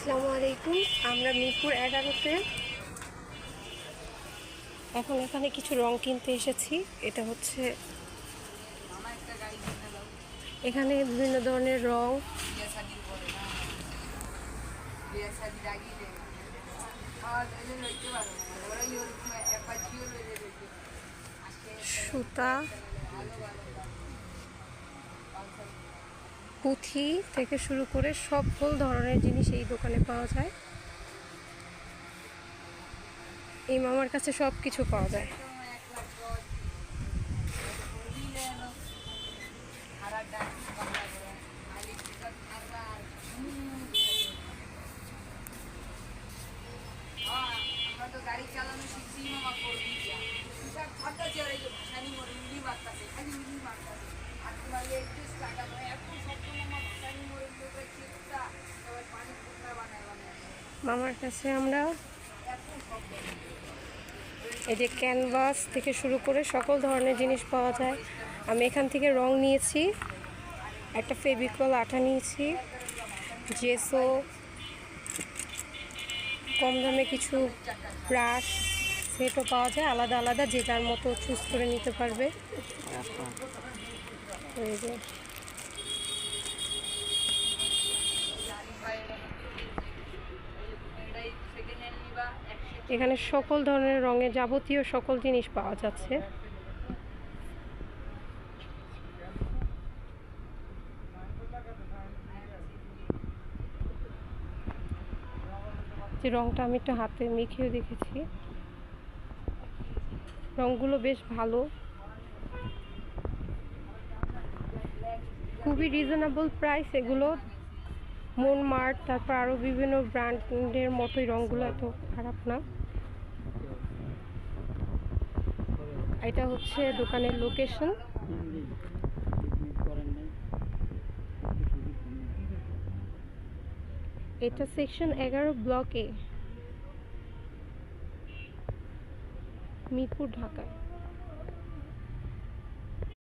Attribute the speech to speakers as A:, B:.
A: আসসালামু আলাইকুম। আমরা মিরপুর 11-তে এখন এখানে কিছু রং কিনতে এসেছি। এটা হচ্ছে এখানে বিভিন্ন ধরনের রং, সুতা, পুঁথি থেকে শুরু করে সকল ধরনের জিনিস এই দোকানে পাওয়া যায়। এই মামার কাছে সব কিছু পাওয়া যায়।
B: গাড়ি চালানো শিখছি মামা করবি সব ছাড়টা চেয়ারে যে ভাসানি মরে মিলি মারতাছে খালি মিলি মারতাছে আর তোমার একটু টাকা পায় এত শক্ত মামা ভাসানি মরে লোকের চিন্তা সবাই পানি ফুটনা বানায়
A: মামার কাছে আমরা
B: এত শক্ত
A: এই যে ক্যানভাস থেকে শুরু করে সকল ধরনের জিনিস পাওয়া যায়। আমি এখান থেকে রং নিয়েছি, একটা ফেভিকল আঠা নিয়েছি, জেসো, কম দামে কিছু ব্রাশ সেটও পাওয়া যায় আলাদা আলাদা, যে যার মতো চুজ করে নিতে পারবে। এই যে এখানে সকল ধরনের রঙের যাবতীয় সকল জিনিস পাওয়া যাচ্ছে। যে রংটা আমি একটু হাতে মেখেও দেখেছি, রংগুলো বেশ ভালো, খুবই রিজনেবল প্রাইস এগুলো। মনমার্ট, তারপর আরও বিভিন্ন ব্র্যান্ডের মতোই রংগুলো এত খারাপ না। এটা হচ্ছে দোকানের লোকেশন। এটা সেকশন 11 ব্লক এ, মিরপুর, ঢাকায়।